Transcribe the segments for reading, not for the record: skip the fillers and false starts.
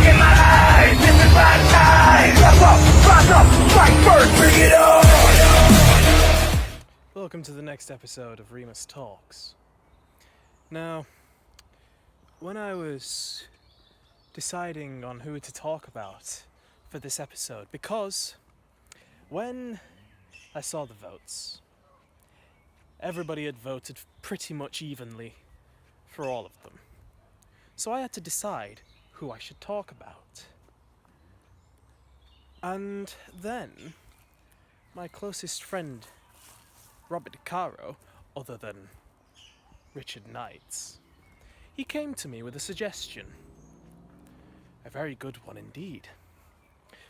in my life. This is my time. Step up, rise up, fight first, bring it on. Welcome to the next episode of Remus Talks. Now, when I was deciding on who to talk about for this episode, because when I saw the votes, everybody had voted pretty much evenly for all of them. So I had to decide who I should talk about. And then my closest friend, Robert DeCaro, other than Richard Knights, he came to me with a suggestion. A very good one indeed.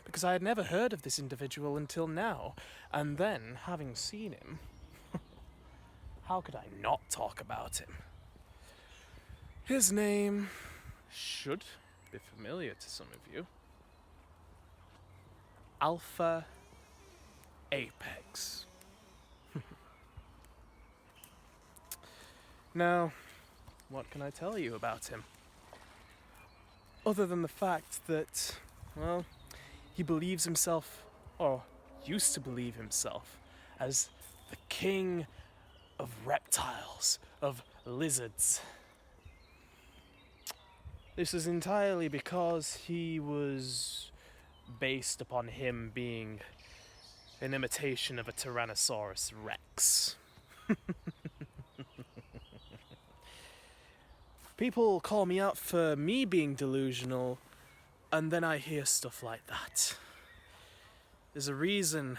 Because I had never heard of this individual until now, and then, having seen him, how could I not talk about him? His name should be familiar to some of you. Alpha Apex. Now, what can I tell you about him? Other than the fact that, well, he believes himself, or used to believe himself, as the king of reptiles, of lizards. This is entirely because he was based upon him being an imitation of a Tyrannosaurus Rex. People call me out for me being delusional, and then I hear stuff like that. There's a reason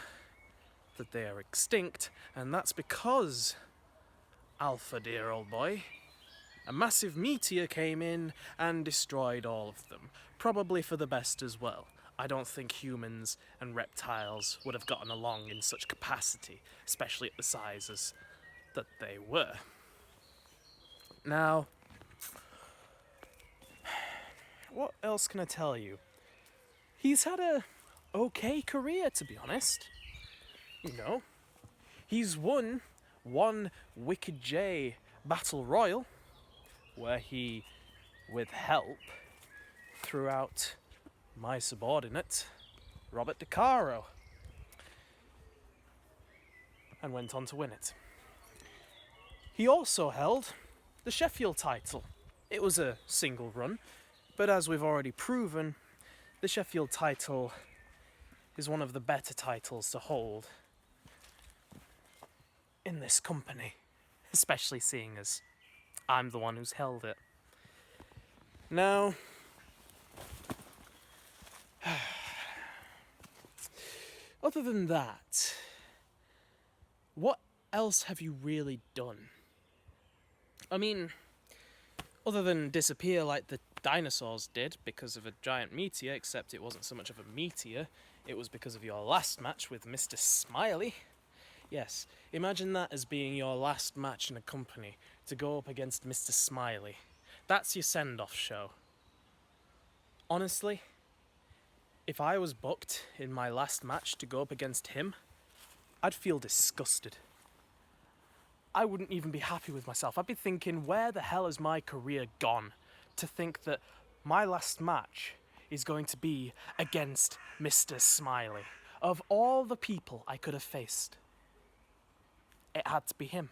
that they are extinct, and that's because, Alpha, dear old boy, a massive meteor came in and destroyed all of them. Probably for the best as well. I don't think humans and reptiles would have gotten along in such capacity, especially at the sizes that they were. Now, what else can I tell you? He's had a okay career, to be honest. You know, he's won one Wicked J Battle Royal, where he, with help, threw out my subordinate, Robert DeCaro, and went on to win it. He also held the Sheffield title. It was a single run, but as we've already proven, the Sheffield title is one of the better titles to hold in this company, especially seeing as I'm the one who's held it. Now, other than that, what else have you really done? I mean, other than disappear like the dinosaurs did because of a giant meteor, except it wasn't so much of a meteor, it was because of your last match with Mr. Smiley. Yes, imagine that as being your last match in a company, to go up against Mr. Smiley. That's your send-off show. Honestly, if I was booked in my last match to go up against him, I'd feel disgusted. I wouldn't even be happy with myself. I'd be thinking, where the hell has my career gone? To think that my last match is going to be against Mr. Smiley. Of all the people I could have faced, it had to be him.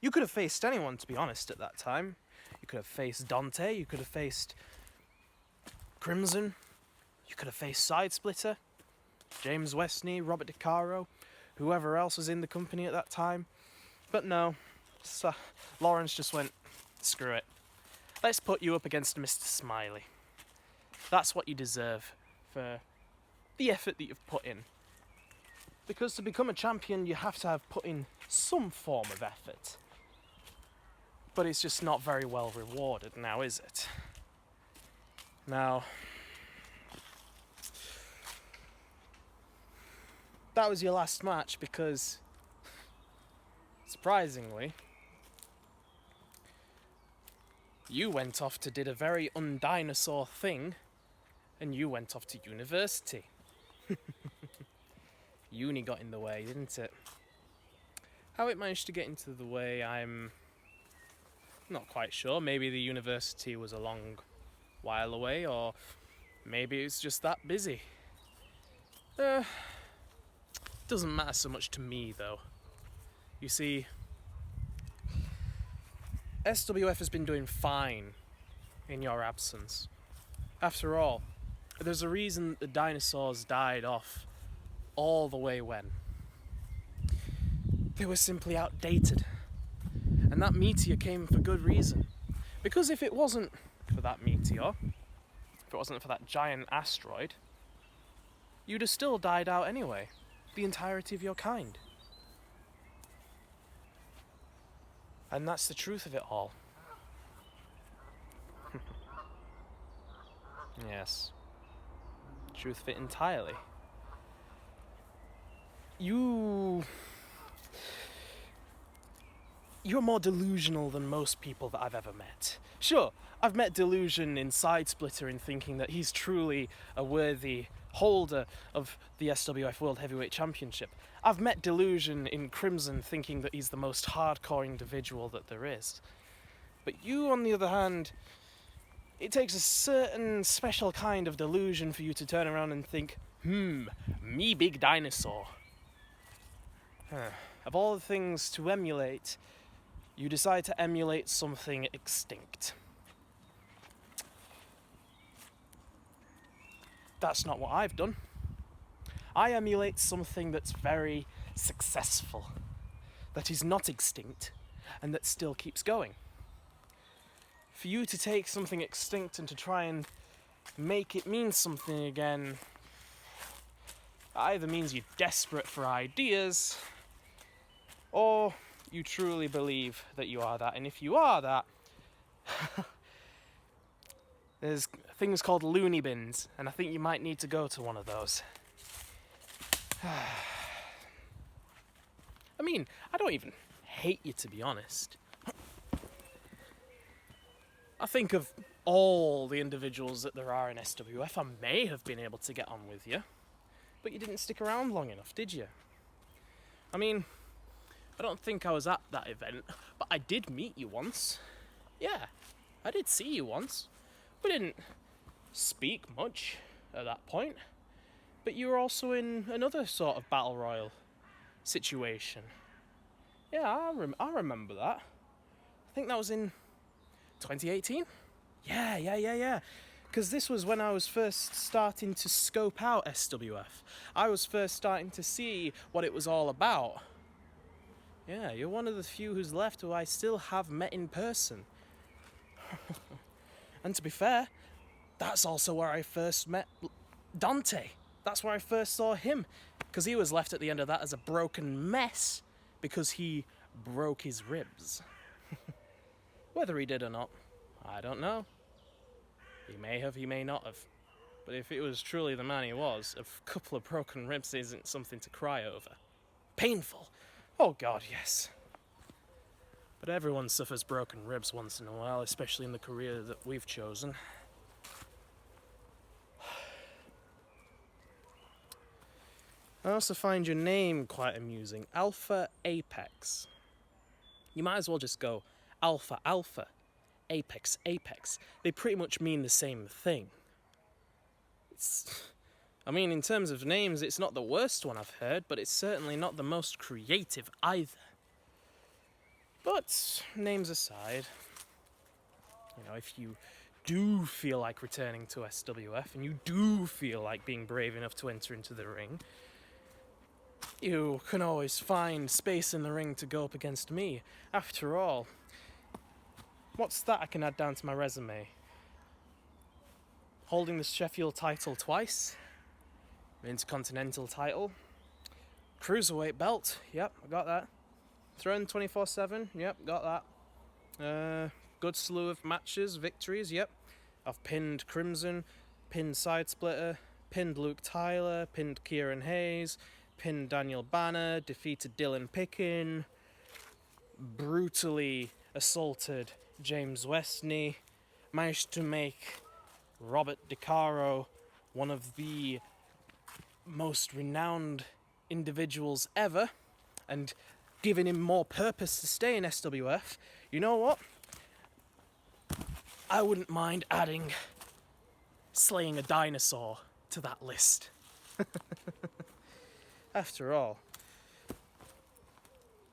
You could have faced anyone, to be honest, at that time. You could have faced Dante, you could have faced Crimson, you could have faced Sidesplitter, James Westney, Robert DeCaro, whoever else was in the company at that time. But no, Lawrence just went, screw it. Let's put you up against Mr. Smiley. That's what you deserve for the effort that you've put in. Because to become a champion, you have to have put in some form of effort. But it's just not very well rewarded now, is it? Now, that was your last match because, surprisingly, you went off to did a very undinosaur thing, and you went off to university. Uni got in the way, didn't it? How it managed to get into the way, I'm not quite sure. Maybe the university was a long while away, or maybe it's just that busy. Doesn't matter so much to me, though. You see, SWF has been doing fine in your absence. After all, there's a reason that the dinosaurs died off all the way when. They were simply outdated. And that meteor came for good reason. Because if it wasn't for that meteor, if it wasn't for that giant asteroid, you'd have still died out anyway. The entirety of your kind. And that's the truth of it all. Yes. Truth of it entirely. You're more delusional than most people that I've ever met. Sure, I've met Delusion in Side Splitter in thinking that he's truly a worthy holder of the SWF World Heavyweight Championship. I've met Delusion in Crimson thinking that he's the most hardcore individual that there is. But you, on the other hand, it takes a certain special kind of delusion for you to turn around and think, me big dinosaur. Of all the things to emulate, you decide to emulate something extinct. That's not what I've done. I emulate something that's very successful, that is not extinct, and that still keeps going. For you to take something extinct and to try and make it mean something again, either means you're desperate for ideas, or you truly believe that you are that. And if you are that, there's things called loony bins, and I think you might need to go to one of those. I mean, I don't even hate you, to be honest. I think of all the individuals that there are in SWF, I may have been able to get on with you, but you didn't stick around long enough, did you? I mean, I don't think I was at that event, but I did meet you once. Yeah, I did see you once. We didn't speak much at that point, but you were also in another sort of battle royal situation. Yeah, I remember that. I think that was in 2018? Yeah. Because this was when I was first starting to scope out SWF. I was first starting to see what it was all about. Yeah, you're one of the few who's left who I still have met in person. And to be fair, that's also where I first met Dante. That's where I first saw him. Because he was left at the end of that as a broken mess because he broke his ribs. Whether he did or not, I don't know. He may have, he may not have. But if it was truly the man he was, a couple of broken ribs isn't something to cry over. Painful. Oh God, yes. But everyone suffers broken ribs once in a while, especially in the career that we've chosen. I also find your name quite amusing. Alpha Apex. You might as well just go Alpha Alpha, Apex Apex. They pretty much mean the same thing. I mean, in terms of names, it's not the worst one I've heard, but it's certainly not the most creative either. But, names aside, if you do feel like returning to SWF, and you do feel like being brave enough to enter into the ring, you can always find space in the ring to go up against me. After all, what's that I can add down to my resume? Holding the Sheffield title twice, Intercontinental title, Cruiserweight belt, yep, I got that. Throne 24/7, yep, got that. Good slew of matches, victories, yep. I've pinned Crimson, pinned Side Splitter, pinned Luke Tyler, pinned Kieran Hayes, pinned Daniel Banner, defeated Dylan Pickin, brutally assaulted James Westney, managed to make Robert DeCaro one of the most renowned individuals ever, and giving him more purpose to stay in SWF. You know what? I wouldn't mind adding slaying a dinosaur to that list. After all,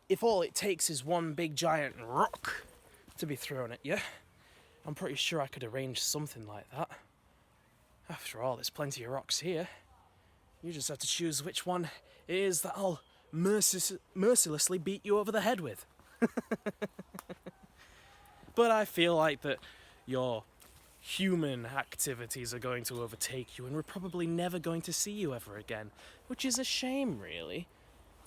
if all it takes is one big giant rock to be thrown at you, I'm pretty sure I could arrange something like that. After all, there's plenty of rocks here. You just have to choose which one it is that I'll mercilessly beat you over the head with. But I feel like that your human activities are going to overtake you and we're probably never going to see you ever again, which is a shame, really.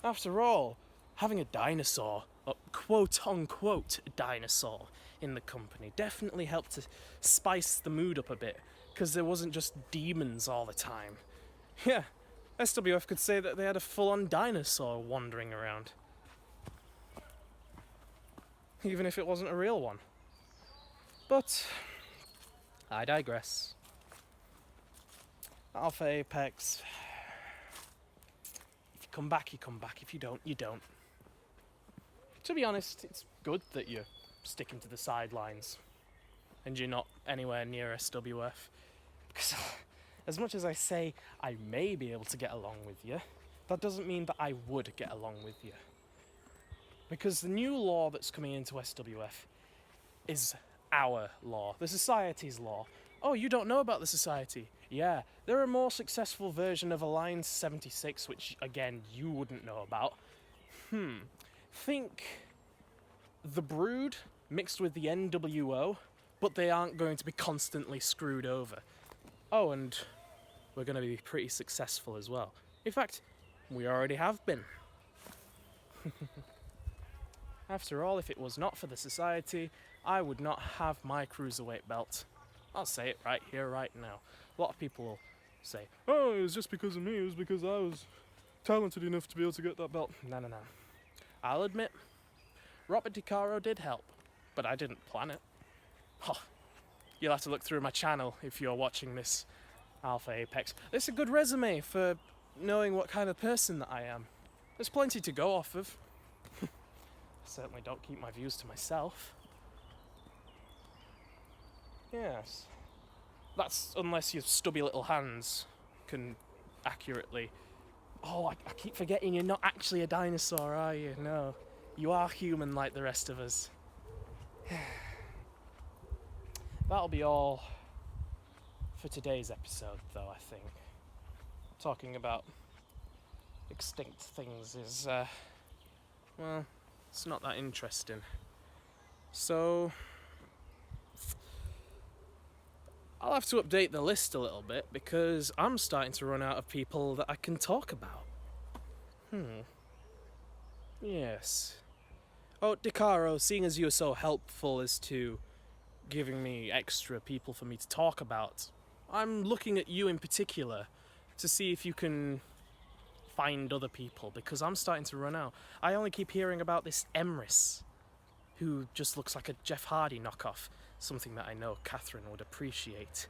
After all, having a dinosaur, a quote-unquote dinosaur, in the company definitely helped to spice the mood up a bit, because there wasn't just demons all the time. Yeah, SWF could say that they had a full-on dinosaur wandering around. Even if it wasn't a real one. But I digress. Alpha Apex. If you come back, you come back. If you don't, you don't. To be honest, it's good that you're sticking to the sidelines and you're not anywhere near SWF. Because as much as I say I may be able to get along with you, that doesn't mean that I would get along with you. Because the new law that's coming into SWF is our law, the Society's law. Oh, you don't know about the Society? Yeah, they're a more successful version of Alliance 76, which, again, you wouldn't know about. Think the Brood mixed with the NWO, but they aren't going to be constantly screwed over. Oh, and we're going to be pretty successful as well. In fact, we already have been. After all, if it was not for the Society, I would not have my cruiserweight belt. I'll say it right here, right now. A lot of people will say, oh, it was just because of me, it was because I was talented enough to be able to get that belt. No. I'll admit, Robert DiCaro did help, but I didn't plan it. Oh, you'll have to look through my channel if you're watching this Alpha Apex. It's a good resume for knowing what kind of person that I am. There's plenty to go off of. I certainly don't keep my views to myself. Yes. That's unless your stubby little hands can accurately... Oh, I keep forgetting you're not actually a dinosaur, are you? No. You are human like the rest of us. That'll be all for today's episode, though, I think. Talking about extinct things is, well, it's not that interesting. So, I'll have to update the list a little bit because I'm starting to run out of people that I can talk about. Yes. Oh, DiCaro, seeing as you were so helpful as to giving me extra people for me to talk about, I'm looking at you in particular to see if you can find other people, because I'm starting to run out. I only keep hearing about this Emrys, who just looks like a Jeff Hardy knockoff, something that I know Catherine would appreciate.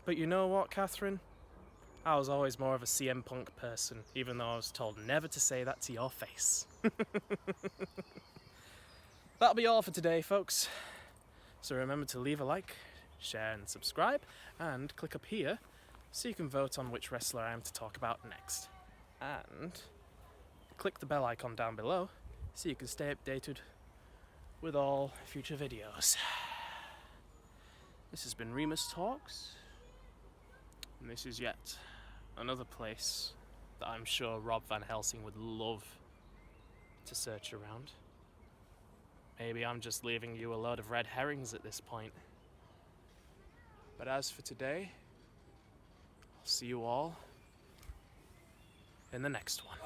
But you know what, Catherine? I was always more of a CM Punk person, even though I was told never to say that to your face. That'll be all for today, folks. So remember to leave a like, share and subscribe, and click up here so you can vote on which wrestler I am to talk about next. And click the bell icon down below so you can stay updated with all future videos. This has been Remus Talks, and this is yet another place that I'm sure Rob Van Helsing would love to search around. Maybe I'm just leaving you a load of red herrings at this point. But as for today, I'll see you all in the next one.